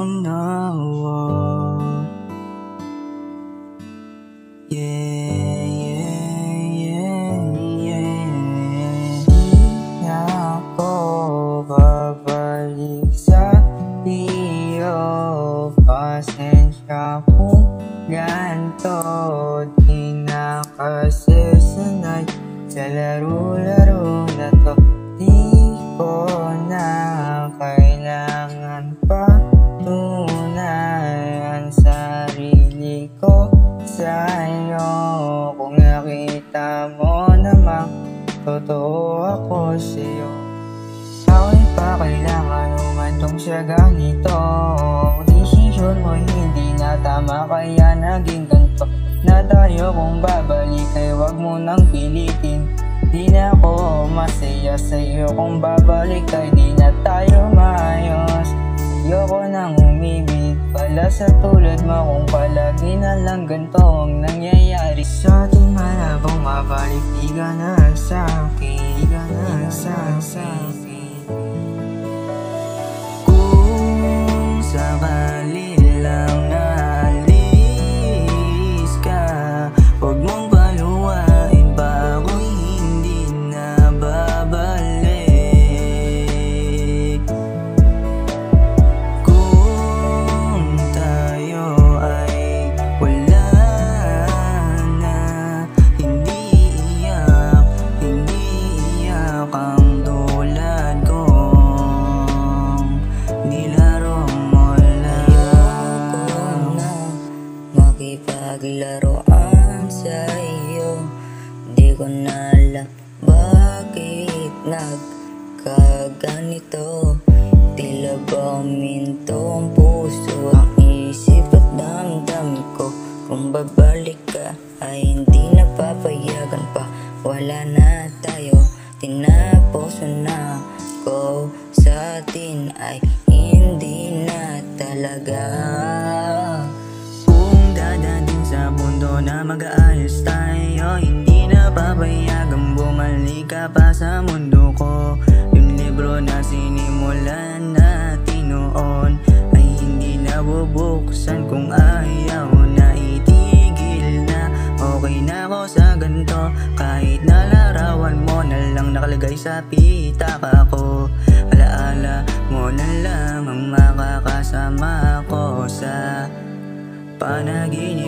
no. Yeah, yeah, yeah, yeah. Di na ako babalik sa iyo. Pasensya kung ganito. Di na kasi sanay sa laro-laro na to. Di ko na kailangan pa tunayan sarili ko sa'yo. Kung nakita mo namang totoo ako sa'yo, ako'y pa kailangan umantong sa ganito. Desisyon mo hindi na tama kaya naging ganito na tayo. Kung babalik ay wag mo nang pilitin. Di na ako masaya sa'yo kung babalik ay di na tayo maayos. Ayoko nang umibig pala sa tulad mo kung palagi na lang ganito ang nangyayari sa atin. Malabang mabalik, di ka na sa'kin, di ka na sa'kin. Kung sakali lang na alis ka, huwag mong paluwain pa ako'y hindi na babalik. Kung tayo ay wala na, hindi iyak ang tulad kong nilaro mo lang. Ayoko na makipaglaruan sa iyo. Di ko na alam bakit nagkaganito. Tila ba uminto ang puso, ang isip at damdamin ko. Kung babalik ka ay hindi na papayagan pa. Wala na tayo, tinapos na ko. Sa atin ay hindi na talaga. Kung dadating sa mundo na mag-aayos tayo, hindi na papayagan bumalik ka pa sa mundo ko. Yung libro na sinimulan natin noon ay hindi na bubuksan kung ayaw na itigil na. Okay na ako sa ganito kahit na larawan mo na lang nakalagay sa pitaka ko. Alaala mo na lang ang makakasama ko sa panaginip.